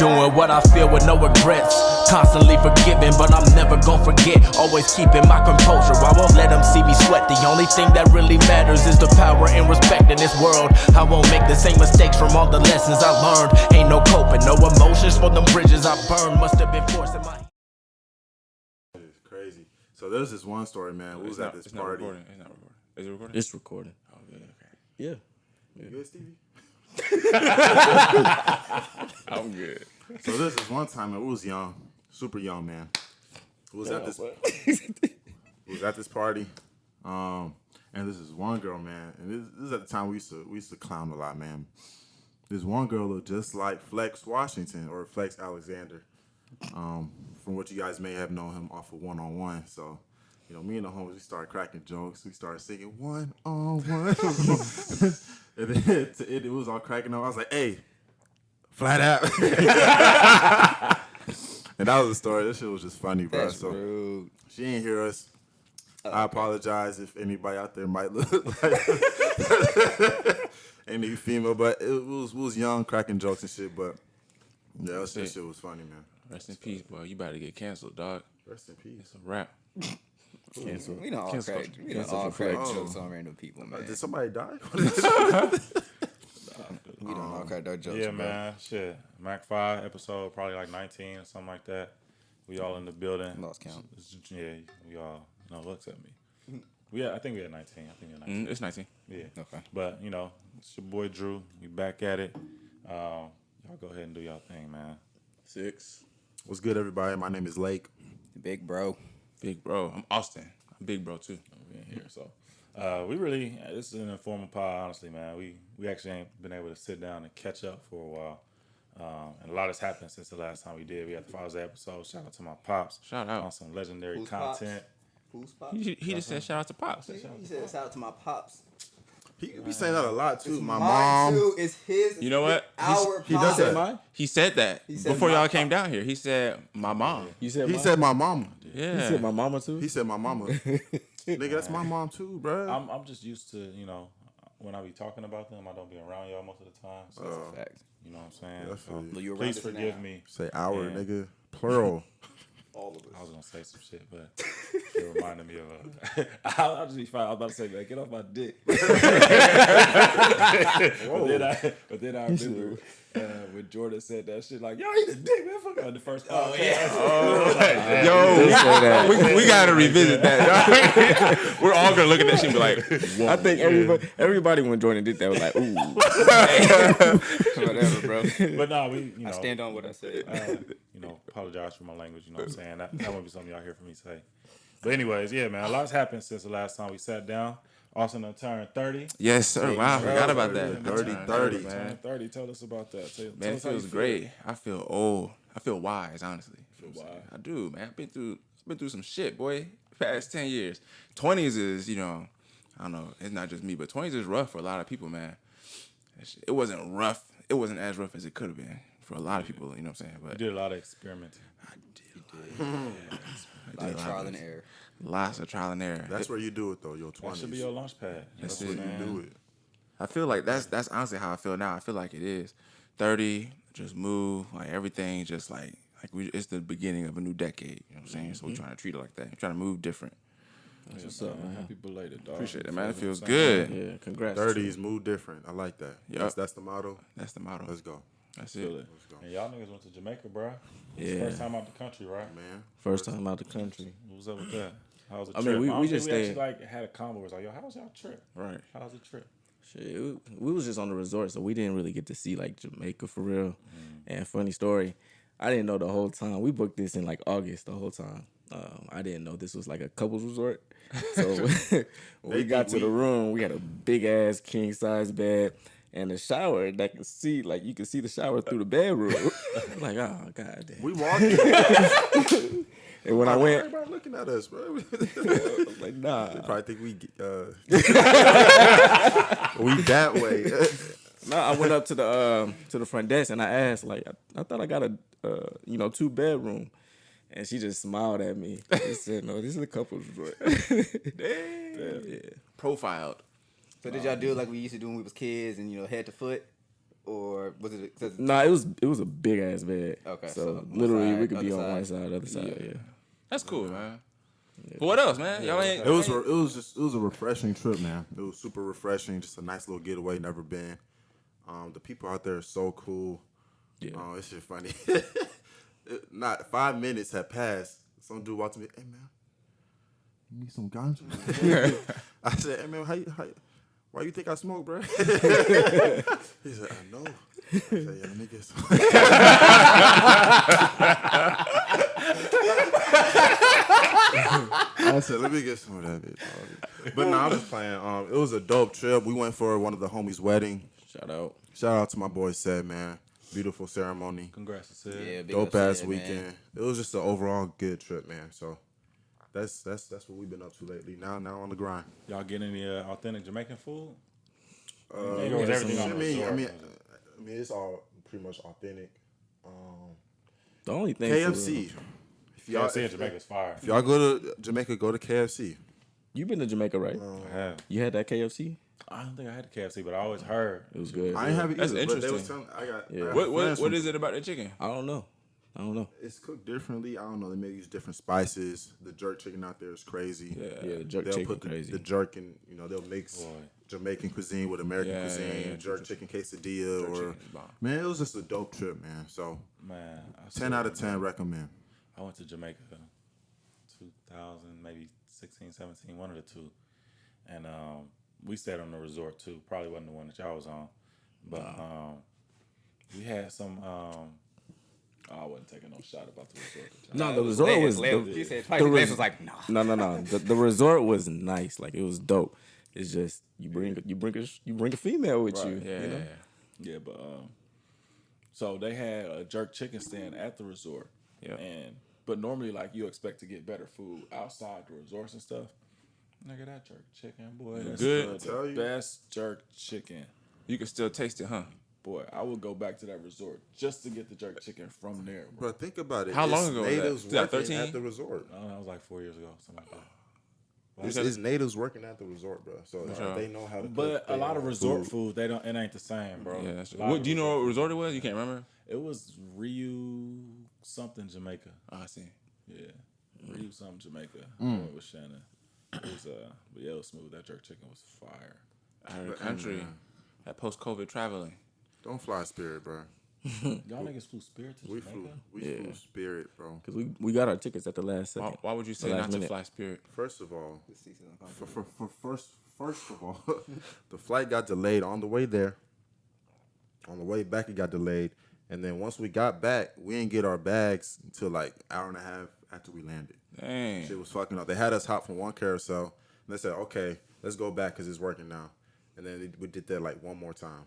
Doing what I feel with no regrets. Constantly forgiving, but I'm never gonna forget. Always keeping my composure, I won't let them see me sweat. The only thing that really matters is the power and respect in this world. I won't make the same mistakes from all the lessons I learned. Ain't no coping, no emotions for them bridges I burned. Must have been forced in my... It's crazy. So there's this one story, man. We was at this party. It's not recording. Is it recording? It's recording. Oh, good. Okay. Yeah. You good, Stevie? I'm good. So this is one time, and we was young, super young, man. We was at this party, and this is one girl, man. And this is at the time we used to clown a lot, man. This one girl looked just like Flex Washington or Flex Alexander, from what you guys may have known him off of 1-on-1. So, you know, me and the homies, we started cracking jokes. We started singing 1-on-1. And then it was all cracking up. I was like, hey, flat out. And that was the story. This shit was just funny, bro. That's rude. She ain't hear us. I apologize if anybody out there might look like any female, but we was young, cracking jokes and shit. But yeah, that shit was funny, man. Rest in peace, boy. You about to get canceled, dog. Rest in peace. It's a wrap. Cancel. We don't all crack. We don't all crack jokes on random people, man. Did somebody die? We don't all crack our jokes. Yeah, bro. man. Shit. Mac 5 episode, probably like 19 or something like that. We all in the building. Lost count. Yeah, we all. No, looks at me. I think we had 19. I think we had 19. It's 19. Yeah. Okay. But, you know, it's your boy Drew. We back at it. Y'all go ahead and do y'all thing, man. 6. What's good, everybody? My name is Lake. Big bro. Big bro. I'm Austin. I'm big bro, too. We in here, so. This is an informal pod, honestly, man. We actually ain't been able to sit down and catch up for a while. And a lot has happened since the last time we did. We had the Father's Day episode. Shout out to my pops. Shout out. On some legendary Who's content. Who's pops? He just said shout out to Pops. He said shout out to my pops. He be saying that a lot, too. My Mine mom. too is his. You know what? Our He does pops. that. He said that He said before my y'all came pop. down here. He said my mom. You said He said my mama. Yeah. You said my mama too? He said my mama. Nigga, that's my mom, too, bro. I'm just used to, you know, when I be talking about them, I don't be around y'all most of the time. So, Fact. you know what I'm saying? I feel you. You around Please us forgive now. me. Say our, Yeah. nigga. Plural. All of us. I was gonna say some shit, but it reminded me of. I'll just be fine. I was about to say, man, get off my dick. but then I remember when Jordan said that shit, like, yo, eat a dick, man. Fuck on the first podcast. Yo, we gotta revisit that. We're all gonna look at that shit and be like, whoa. I think everybody when Jordan did that was like, ooh. Whatever, bro. But no, we, you know, I stand on what I said. you know, apologize for my language. You know what I'm saying? That won't be something y'all hear from me say. But anyways, yeah, man, a lot's happened since the last time we sat down. Austin done turned 30. Yes, sir. Wow, I forgot about that. 30, man. Turned 30. Tell us about that. Tell Man, it us how you feels feel. great. I feel old. I feel wise, honestly. wise. I do, man. I've been through some shit, boy. Past 10 years. 20s is, you know, I don't know. It's not just me, but 20s is rough for a lot of people, man. It wasn't rough. It wasn't as rough as it could have been for a lot of people. You know what I'm saying? But You did a lot of experimenting. I did. A lot of trial and error. Lots of trial and error. That's where you do it, though, your 20s. That should be your launch pad. That's That's it. where you do it. I feel like that's honestly how I feel now. I feel like it is 30, just move, like everything, just like it's the beginning of a new decade. You know what I'm saying? So we're trying to treat it like that. We're trying to move different. That's what's up, man. Happy belated, dog. Appreciate it, man. It feels Same. good. Yeah, congrats. 30s, move different. I like that. Yup. That's the motto. That's the motto. Let's go. That's Feel it. it. And y'all niggas went to Jamaica, bro. Yeah. First time out the country, right? Man. First time out the country. What was up with that? How was the I trip? mean, we don't just think we stayed- actually like had a combo. It was like, yo, how was y'all trip? Right. How was the trip? Shit, we was just on the resort, so we didn't really get to see like Jamaica for real. And funny story, I didn't know the whole time. We booked this in like August the whole time. I didn't know this was like a couples resort. So when we got to the room, we had a big ass king size bed and a shower that can see, like you can see the shower through the bedroom. Like, oh god damn. We walking. And when I went, Everybody looking at us, bro. I was like, nah. They probably think we we that way. No, I went up to the front desk and I asked, like, I thought I got a 2-bedroom, and she just smiled at me. She said, "No, this is a couple's resort." Damn. Yeah. Profiled. So did y'all do it like we used to do when we was kids and, head to foot? or was it? 'Cause- Nah, it was a big ass bed. Okay, So so one literally side, we could be other on one side. side, other side. Yeah. That's cool, man. But what else, man? Y'all ain't. It was a refreshing trip, man. It was super refreshing. Just a nice little getaway. Never been. The people out there are so cool. Yeah. It's just funny. Not 5 minutes had passed. Some dude walked to me. Hey man, you need some ganja? I said, hey man, why you think I smoke, bro? He said, I know. I said, yeah, let me get some. I said, let me get some of that bitch. But no, I'm just playing. It was a dope trip. We went for one of the homies' wedding. Shout Shout out to my boy Seth, man. Beautiful ceremony. Congrats to Sid. Yeah, big Dope up ass shit, weekend. man. It was just an overall good trip, man. So that's what we've been up to lately. Now on the grind. Y'all get any authentic Jamaican food? Or Yeah, was everything on I the mean, resort? it's all pretty much authentic. The only thing KFC. If KFC in Jamaica's fire. If y'all go to Jamaica, go to KFC. You been to Jamaica, right? I have. You had that KFC? I don't think I had the KFC, but I always heard. It was good. I ain't have it That's either, but they was interesting. telling I Yeah. got What friends what from- is it about the chicken? I don't know. It's cooked differently. I don't know. They may use different spices. The jerk chicken out there is crazy. Yeah, the jerk They'll chicken put crazy. the jerk in, they'll mix Boy. Jamaican cuisine with American Yeah, cuisine, yeah. jerk chicken quesadilla, or chicken is bomb. man, it was just a dope trip, man. So Man, 10 out of 10 recommend. I went to Jamaica 2000, maybe 16, 17, one of the two. And we stayed on the resort too. Probably wasn't the one that y'all was on. But we had some I wasn't taking no shot about the resort. No, the resort was He said the twice. The res- was like, nah. no. The resort was nice. Like it was dope. It's just you bring a female with you. Yeah, You know? Yeah, but so they had a jerk chicken stand at the resort. Yeah. But normally like you expect to get better food outside the resorts and stuff. Nigga, that jerk chicken, boy, that's Good. the best jerk chicken. You can still taste it, huh? Boy, I would go back to that resort just to get the jerk chicken from there, bro. But think about it. How long It's ago was that? natives Was that working 13? at the resort. I don't know, that was like 4 years ago, something like that. It's natives working at the resort, bro. So sure. they know how to. But cook a lot their of own resort food, it ain't the same, bro. Yeah, that's true. A lot What, of do you know resort what resort it was? You can't remember? food. It was Ryu something Jamaica. Oh, I see. Yeah, Ryu something Jamaica. I went with Shannon. It was but yeah, it was smooth. That jerk chicken was fire. Out of the country, that post-COVID traveling. Don't fly Spirit, bro. Y'all niggas flew Spirit to We Jamaica? flew Spirit, bro. Because we got our tickets at the last second. Why would you say The not last to minute. fly Spirit? First of all, For first of all, the flight got delayed on the way there. On the way back, it got delayed, and then once we got back, we didn't get our bags until like hour and a half after we landed. Dang. Shit was fucking up. They had us hop from one carousel, and they said, "Okay, let's go back because it's working now." And then we did that like one more time.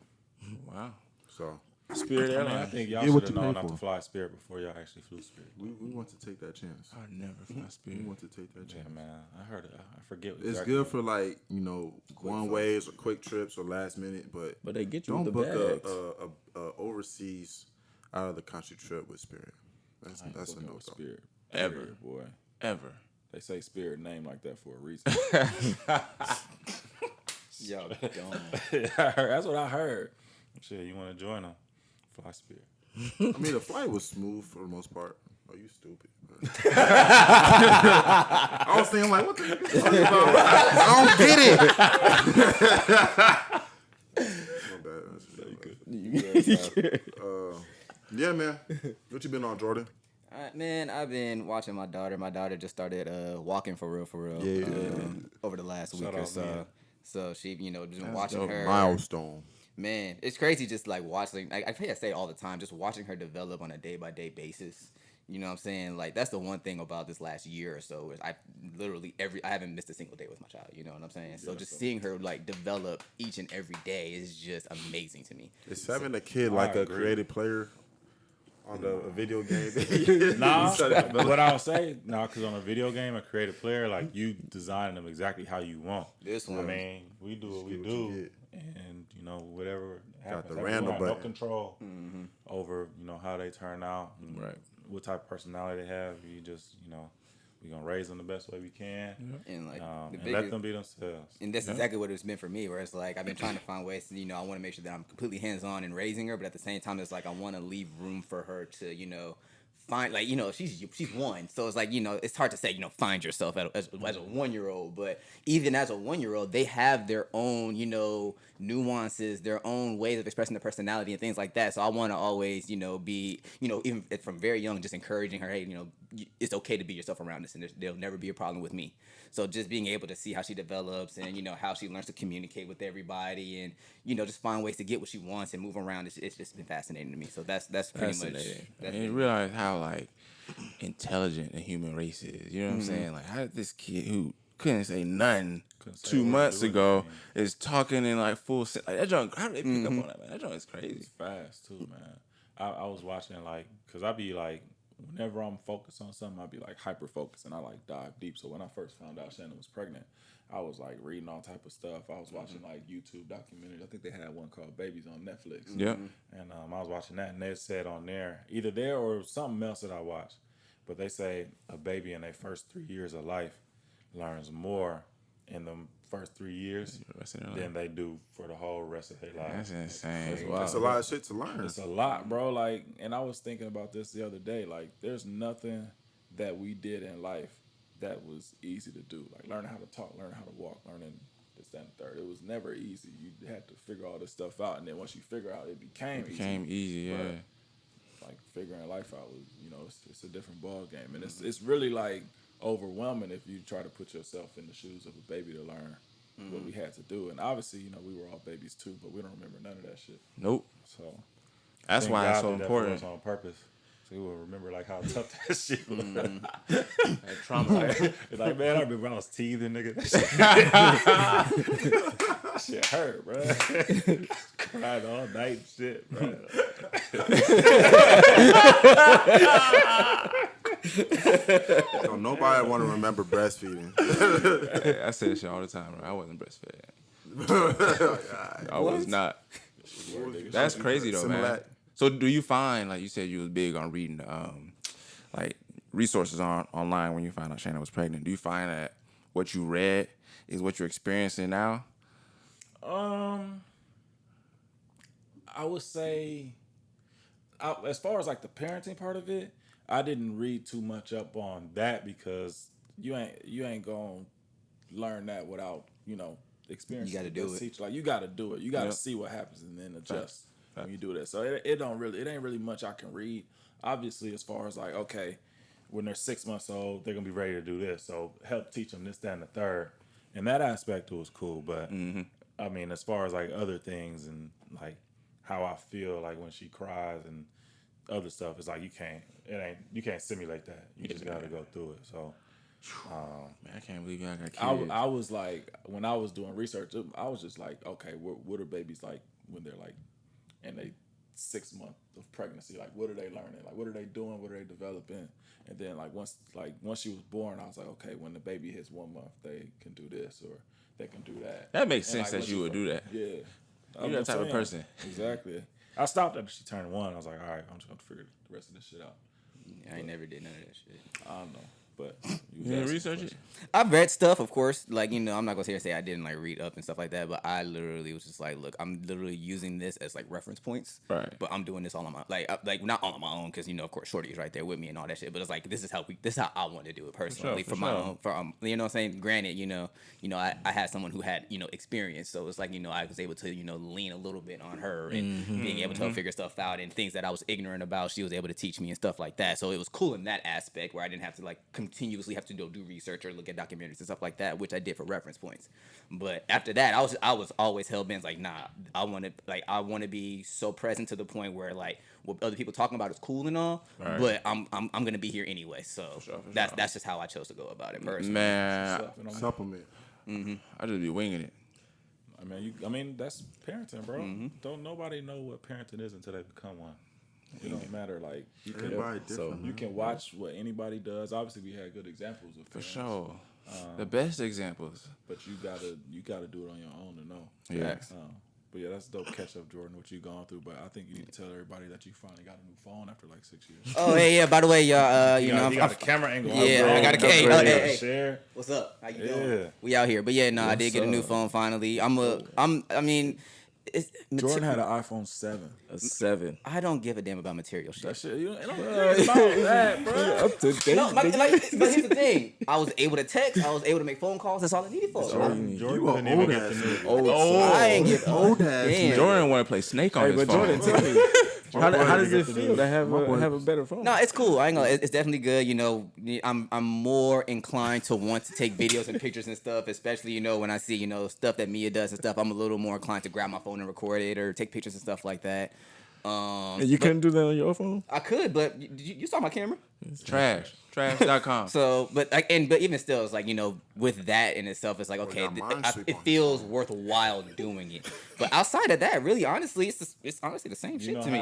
Wow. So Spirit I mean, I Airlines. think y'all Get should what have you known pay not to for. fly Spirit before y'all actually flew Spirit. we want to take that chance. I never fly We Spirit. want to take that chance. Yeah, man. I heard it. I forget. It's exactly. good for like one ways or quick trips or last minute, but But they get you don't the book bags. a overseas out of the country trip with Spirit. That's I ain't a fucking no with go. Spirit. Ever. Period, boy. Ever. They say Spirit name like that for a reason. Yo, That's what I heard. Shit, you want to join them? Fly Spirit. I mean, the flight was smooth for the most part. Oh, you stupid. I was thinking like, what the heck is talking about? I don't get it. My bad. Yeah, man. What you been on, Jordan? man, I've been watching my daughter. My daughter just started walking for real. Yeah. Over the last week or out, so. man. So she, just been watching Dope. her. Milestone. Man, it's crazy just like watching. I think I say it all the time, just watching her develop on a day by day basis. You know what I'm saying? Like that's the one thing about this last year or so is I literally I haven't missed a single day with my child. You know what I'm saying? So just seeing her like develop each and every day is just amazing to me. Is having a kid like a creative player on the video game? Nah, but what I'll say, because on a video game, a creative player, like you design them exactly how you want. This I one, mean, we do what we get what you do, and whatever happens, the we random have no button. control over how they turn out, and Right. what type of personality they have. You just We're gonna raise them the best way we can, And like and let them be themselves. and that's exactly what it's been for me. Where it's like I've been trying to find ways to, I want to make sure that I'm completely hands on in raising her, but at the same time, it's like I want to leave room for her to, find, like, she's one, so it's like, it's hard to say, find yourself as a 1-year-old, but even as a 1-year-old, they have their own, nuances, their own ways of expressing their personality and things like that. So I want to always, be, even from very young, just encouraging her, hey, it's okay to be yourself around us, and there'll never be a problem with me. So just being able to see how she develops and, how she learns to communicate with everybody and, just find ways to get what she wants and move around. It's just been fascinating to me. So that's pretty much. And you realize how like intelligent the human race is. You know what I'm saying? Like, how did this kid who couldn't say nothing 2 months ago is talking in like full sense? Like that joint, how do they pick up on that, man? That joint is crazy. It's fast too, man. I was watching like, cause I be like, whenever I'm focused on something, I be like hyper focused and I like dive deep. So when I first found out Shannon was pregnant, I was like reading all type of stuff. I was watching like YouTube documentaries. I think they had one called Babies on Netflix. Yeah. And I was watching that, and they said on there, either there or something else that I watched, but they say a baby in their first 3 years of life learns more in the first 3 years than they do for the whole rest of their life. That's insane. That's a lot of shit to learn. It's a lot, bro. Like, and I was thinking about this the other day. Like, there's nothing that we did in life that was easy to do. Like, learning how to talk, learning how to walk, learning this, that, and the third. It was never easy. You had to figure all this stuff out, and then once you figure out, it became easy, yeah. But, like, figuring life out was, it's a different ball game, and it's really like overwhelming if you try to put yourself in the shoes of a baby to learn what we had to do. And obviously, we were all babies too, but we don't remember none of that shit. Nope. So that's why it's so important. On purpose, so we will remember like how tough that shit was. That trauma. Like, man, I remember I was teething, nigga. That shit hurt, bro. Cried all night and shit, bro. Don't nobody want to remember breastfeeding. I say this shit all the time, bro. I wasn't breastfed. I was not. That's crazy though, man. So do you find, like you said, you was big on reading, like resources online when you found out Shannon was pregnant? Do you find that what you read is what you're experiencing now? I would say, as far as like the parenting part of it, I didn't read too much up on that because you ain't gonna learn that without experience. You got to do it. Like, you got to do it. You got to see what happens and then adjust when you do that. So it ain't really much I can read. Obviously, as far as like, okay, when they're 6 months old, they're gonna be ready to do this. So help teach them this, that, and the third. And that aspect was cool. But I mean, as far as like other things and like how I feel like when she cries and other stuff, it's like you can't simulate that. You just got to go through it. So. Man, I can't believe y'all got kids. I was like, when I was doing research, I was just like, okay, what are babies like when they're like in a 6 month of pregnancy? Like, what are they learning? Like, what are they doing? What are they developing? And then once she was born, I was like, okay, when the baby hits 1 month, they can do this or they can do that. That makes sense that you would do that. Yeah, You're that type of person. Exactly. I stopped after she turned 1. I was like, all right, I'm just gonna figure the rest of this shit out. I ain't never did none of that shit. I don't know. But You didn't research it? I've read stuff, of course. Like, I'm not gonna sit here and say I didn't like read up and stuff like that, but I literally was just like, look, I'm literally using this as like reference points. Right. But I'm doing this all on my like not all on my own because of course Shorty is right there with me and all that shit. But it's like this is how I want to do it personally for my own. For you know what I'm saying. Granted, I had someone who had experience, so it's like I was able to lean a little bit on her and being able to figure stuff out and things that I was ignorant about. She was able to teach me and stuff like that. So it was cool in that aspect where I didn't have to like continuously have to do research or look at documentaries and stuff like that, which I did for reference points. But after that, I was always hell bent like, nah, I want to be so present to the point where like what other people talking about is cool and all, right, but I'm gonna be here anyway. So for sure. That's just how I chose to go about it personally. Man, supplement. I just be winging it. I mean that's parenting, bro. Don't nobody know what parenting is until they become one. It don't matter. Like you can watch what anybody does. Obviously, we had good examples of for parents. sure. The best examples. But you gotta do it on your own to know. Yeah. But yeah, that's dope catch up, Jordan, what you gone through. But I think you need to tell everybody that you finally got a new phone after like 6 years. Oh, yeah. By the way, y'all, You got a camera angle. Yeah, I got a camera. Hey. Share. What's up? How you Yeah. doing? We out here. But yeah, no, I did get a new phone finally. I mean, it's Jordan had an iPhone 7. A 7. I don't give a damn about material shit. That shit, you don't about that, bro. Up to date. No, but here's the thing. I was able to text. I was able to make phone calls. That's all I needed for. Jordan You didn't a even old get ass the new. nigga. I ain't get Old ass. Damn. Jordan want to play Snake on Hey, his but phone. Jordan, tell me, how does it feel to have a better phone? No, it's cool. I ain't gonna. It's definitely good. You know, I'm more inclined to want to take videos and pictures and stuff, especially when I see stuff that Mia does and stuff. I'm a little more inclined to grab my phone and record it or take pictures and stuff like that. And you couldn't do that on your phone? I could, but you saw my camera. Trash.com. So, but even still, it's like with that in itself, it's like okay, got Minesweeper it on feels worthwhile doing it. But outside of that, really, honestly, it's honestly the same You shit know to me.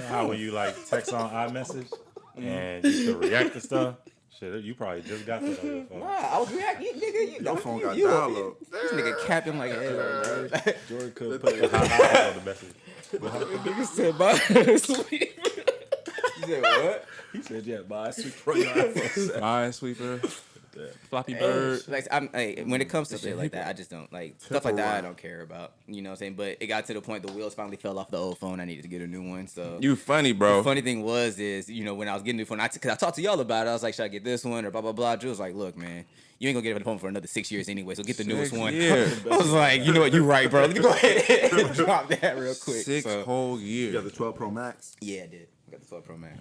how when you like text on iMessage and you can react to stuff? Shit, you probably just got that on your phone. Nah, I was reacting, nigga. Your phone got you download. This nigga capping like hey, Jordan could put the high on the message. Nigga said, bye. Sleep. You said what? He said, yeah, buy sweet for your iPhone. Minesweeper, Floppy Bird. Like when it comes to shit like that, I just don't like stuff like that. I don't care about. You know what I'm saying? But it got to the point the wheels finally fell off the old phone. I needed to get a new one. So You funny, the bro. funny thing was when I was getting a new phone, because I talked to y'all about it. I was like, should I get this one or blah blah blah? Drew was like, look, man, you ain't gonna get a phone for another 6 years anyway. So get the newest one. Yeah. I was like, you know what? You right, bro. Let me go ahead and drop that real quick. 6 So, whole You got years. the 12 Pro Max. yeah, I did. I got the 12 Pro Max.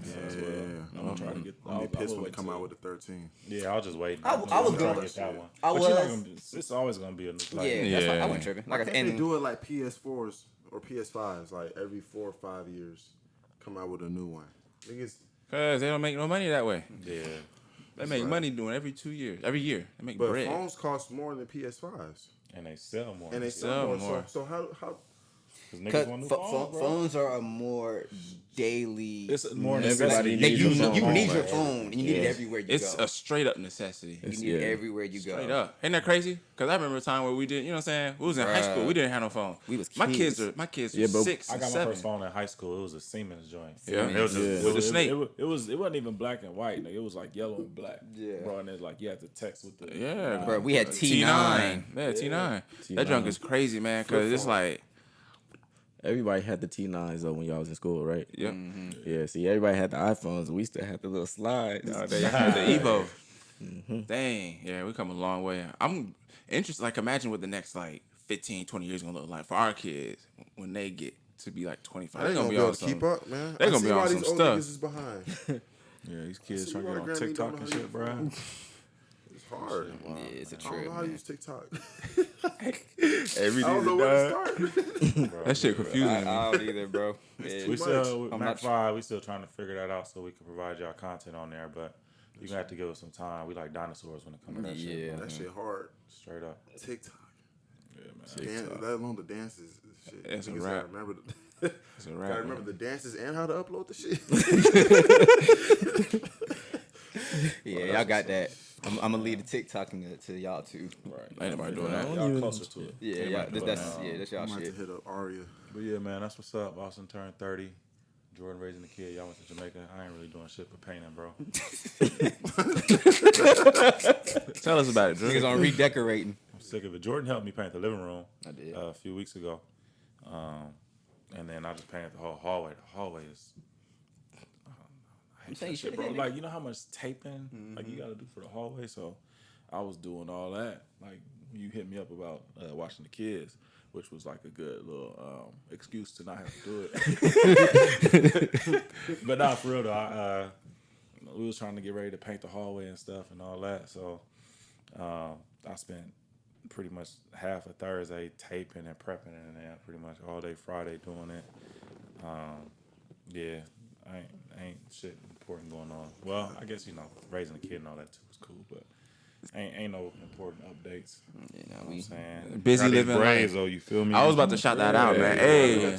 I'm trying to get. I'll be pissed when they come out with the 13. Yeah, I'll just wait. I was trying gonna- to get that one. I But you're not was- gonna it's always gonna be a new. Like, Yeah, that's fine. I Yeah. wasn't tripping. Why Like I can't said, they do it like PS4s or PS5s? Like every 4 or 5 years, come out with a new one. Niggas, Cause they don't make no money that way. yeah. They make money doing every 2 years. Every year. They make but bread. phones cost more than PS5s, And they sell more. and they sell sell more. more. So how? Because niggas want new phones, bro. phones are a more daily. It's more Everybody necessity. needs you a phone. need your phone, and you need it everywhere you It's go. a straight up necessity. You need it everywhere you go. Straight up. Ain't that crazy? Because I remember a time where we didn't, you know what I'm saying? We was in high school. We didn't have no phone. We was My kids. kids Yeah, are but 6 I and got my 7. first phone in high school. It was a Siemens joint. Yeah. It was just, Yeah. With the snake. It wasn't even black and white. Nigga. It was like yellow and black. Yeah. Bro, and it's like you had to text with the. Yeah, Bro, we had T9. Yeah, T9. That junk is crazy, man. Because it's like, Everybody had the T9s though when y'all was in school, right? yep. Yeah, see, everybody had the iPhones. We still had the little slides. They had the Evo. Dang. Yeah, we come a long way. I'm interested. Like, imagine what the next, like, 15, 20 years going to look like for our kids when they get to be, like, 25. They're going to be on to keep some, up, man. They I gonna see be why on these some old stuff. niggas is behind. Yeah, these kids See trying to you get on on the Grammy, TikTok don't and know how shit, bro. It's hard. Yeah, it's a I don't trip. know how to Man. use TikTok. Every I don't know where to start. Bro, that shit confusing me. I don't either, bro. We much. still with I'm Mac not- 5, we still trying to figure that out so we can provide y'all content on there. But you gonna have to give us some time. We like dinosaurs when it comes to that shit. Yeah. Bro. That shit hard. Straight up. TikTok. Yeah, man. Dan, let alone the dances. Shit. It's a Niggas wrap. gotta remember the, It's a gotta wrap, remember man. the dances and how to upload the shit. Yeah, y'all got that. I'm gonna leave the TikToking to y'all too. Ain't nobody doing that. Y'all closer to it. Yeah, that's y'all I'm about to shit. hit up Aria. But yeah, man, that's what's up. Austin turned 30. Jordan raising the kid. Y'all went to Jamaica. I ain't really doing shit but painting, bro. Tell us about it, Drew. Niggas on redecorating. I'm sick of it. Jordan helped me paint the living room. I did. A few weeks ago. And then I just painted the whole hallway. The hallway is. I'm saying you Shit, should bro. have. Like, you know how much taping like you gotta do for the hallway? So I was doing all that. Like, you hit me up about watching the kids, which was like a good little excuse to not have to do it. But not for real though. We was trying to get ready to paint the hallway and stuff and all that. So I spent pretty much half a Thursday taping and prepping and then pretty much all day Friday doing it. Yeah, ain't shit important going on. Well, I guess raising a kid and all that too was cool, but ain't no important updates. You know, You know what we I'm saying? Busy Got these living braids, life. though, you feel me? I was about to shout that out, man. Hey,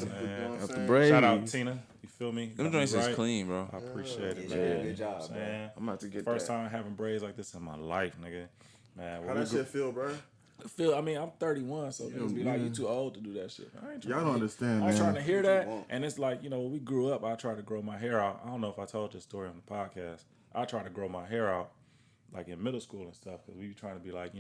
Shout out Tina, you feel me? them Got me joints is right. clean, bro. I appreciate it, Yeah, man. good job, You know what I'm saying? I'm about to get First that. time having braids like this in my life, nigga. Man, How that shit feel, bro? I mean, I'm 31, so niggas be like, you too old to do that shit. I ain't trying Y'all don't understand, I ain't man. trying to hear that. And it's like, when we grew up, I tried to grow my hair out. I don't know if I told this story on the podcast. I tried to grow my hair out like in middle school and stuff because we were trying to be like,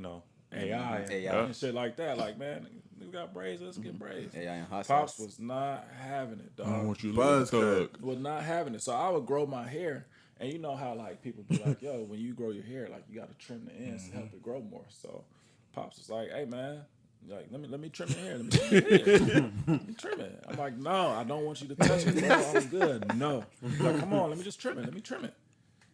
AI and shit like that. Like, man, we got braids, let's get braids. AI and hot Pops sauce. was not having it, dog. I don't want you to Buzz look cut. Was not having it. So I would grow my hair. And you know how like people be like, yo, when you grow your hair, like you gotta trim the ends to help it grow more. So Pops was like, hey man, like let me trim your hair. Let me trim your hair. Let me trim it. I'm like, no, I don't want you to touch it, bro. I'm good. No. He's like, come on, let me just trim it. Let me trim it.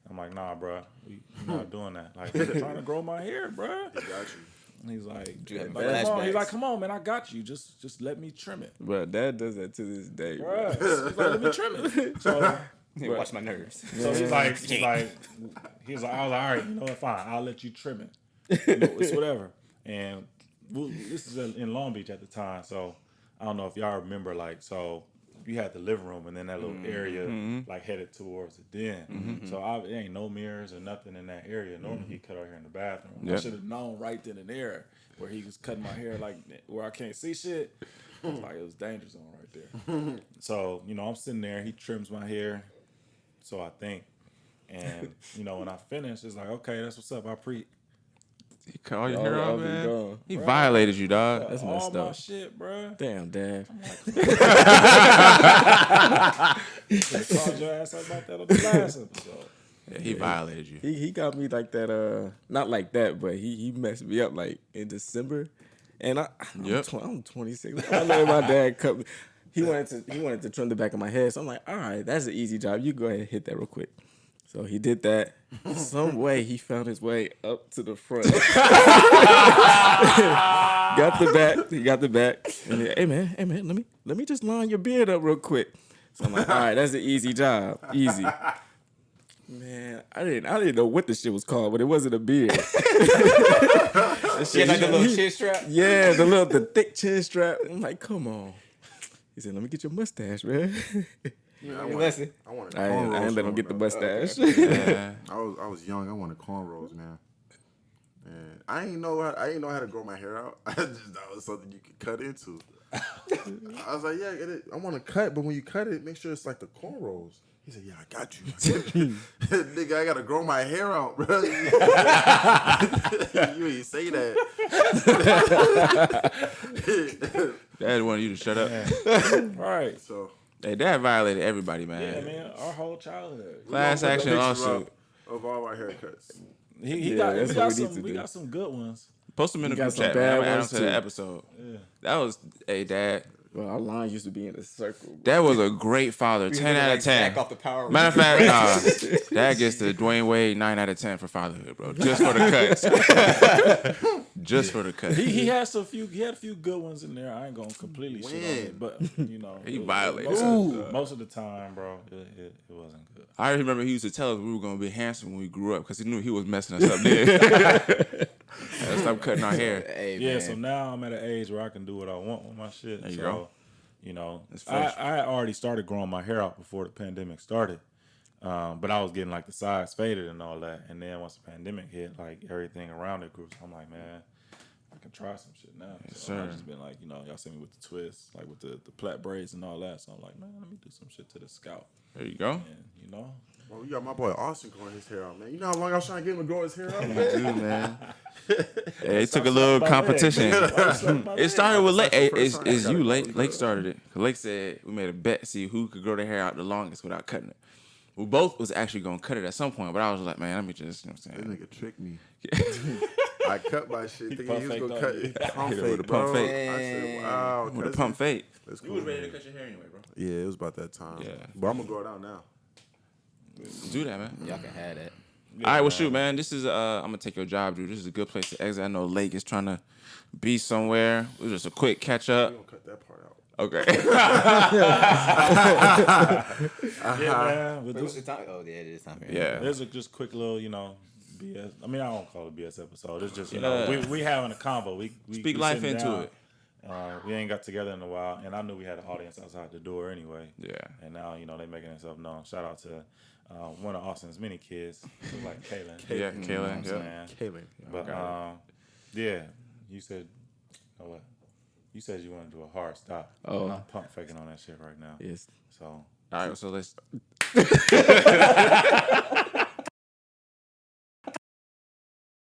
I'm like, nah, bro, we're not doing that. Like, I'm trying to grow my hair, bro. Got you. And he's like, flashbacks. come on. He's like, come on, man, I got you. Just let me trim it. Bro, Dad does that to this day, bro. Right. He's like, let me trim it. So Hey, watch my nerves. So he's like, I was like, all right, you know what, fine, I'll let you trim it. It's whatever. And this is in Long Beach at the time, so I don't know if y'all remember, like, so you had the living room and then that little area, like, headed towards the den. So there ain't no mirrors or nothing in that area. Normally he cut our hair in the bathroom. I should have known right then and there where he was cutting my hair, like, where I can't see shit. It was like, it was danger zone right there. So, I'm sitting there, he trims my hair. So I think, and when I finish, it's like, okay, that's what's up. He cut all your hair off, man. Gone. He violated you, dog. That's all messed my up. shit, bro. Damn, Dad. Called your ass up about that on the last episode. Yeah, he violated you. He got me like that. Not like that, but he messed me up like in December, and I'm 26. I let my dad cut me. He wanted to trim the back of my head, so I'm like, all right, that's an easy job. You go ahead and hit that real quick. So he did that. Some way he found his way up to the front. He got the back. And then, hey man, let me just line your beard up real quick. So I'm like, all right, that's an easy job, easy. Man, I didn't know what the shit was called, but it wasn't a beard. She had like the little chin strap. Yeah, the thick chin strap. I'm like, come on. He said, let me get your mustache, man. Yeah, I wanted I ain't let him get the mustache. Yeah. I was young. I wanted cornrows, man. And I ain't know how to grow my hair out. I just thought it was something you could cut into. I was like, yeah, I want to cut, but when you cut it, make sure it's like the cornrows. He said, yeah, I got you. Nigga, I got to grow my hair out, bro. You ain't say that. Dad wanted you to shut up. Right. So, Hey, Dad violated everybody, man. Yeah, man, our whole childhood. Class we gonna action put a picture lawsuit. up of all our haircuts. We got some good ones. Post them in the got group some chat, bad man. I'm gonna add ones, them to the too. episode. Yeah. That was, hey, Dad. Well, our line used to be in a circle. Bro. That was a great father. 10 out of 10. Back off the power. Matter of fact, nah. Dad gets the Dwayne Wade 9 out of 10 for fatherhood, bro. Just for the cuts. Just for the cuts. He had a few good ones in there. I ain't gonna completely shit on it, but He violated. Most of the time, bro, it wasn't good. I remember he used to tell us we were gonna be handsome when we grew up because he knew he was messing us up then. Stop cutting our hair. Hey, Yeah, man. so now I'm at an age where I can do what I want with my shit. There you so, go. It's fresh. I already started growing my hair out before the pandemic started. But I was getting like the sides faded and all that. And then once the pandemic hit, like everything around it grew. So I'm like, man, I can try some shit now. Yes, So sir. I've just been like, y'all see me with the twists, like with the plait braids and all that. So I'm like, man, let me do some shit to the scalp. There you go. And, Well, you got my boy Austin growing his hair out, man. You know how long I was trying to get him to grow his hair out, man? Dude, man. Hey, it took a little competition. It started with Lake. Hey, it's you, Lake. Lake started it. Lake said we made a bet, see who could grow their hair out the longest without cutting it. We both was actually gonna cut it at some point, but I was like, man, let me just, This what I'm saying? nigga tricked me. I cut my shit thinking he was pump gonna faked cut on it. Pump Hit it with fake, a pump bro. fake. I said, wow. With a cousin. pump fake. That's You cool. was ready to cut your hair anyway, bro. Yeah, it was about that time. Yeah. But I'm gonna grow it out now. Do that, man. Y'all can have that. All right, well, shoot, man. This is I'm gonna take your job, dude. This is a good place to exit. I know Lake is trying to be somewhere. It was just a quick catch up. We gonna cut that part out. Okay. Yeah, man. But What's this, the time? Oh, yeah, it is time here. Yeah. there's a just quick little, BS. I mean, I don't call it a BS episode. It's just, Yeah. we having a convo. We Speak life sitting into down. it. We ain't got together in a while, and I knew we had an audience outside the door anyway. Yeah. And now, they making themselves known. Shout out to one of Austin's many kids, who's like Kaylin. Yeah, You know Kaylin, what I'm yeah. saying? Kaylin. But yeah, you said, you know what? You said you want to do a hard stop. Oh. And I'm pump faking on that shit right now. Yes. So All right, so let's.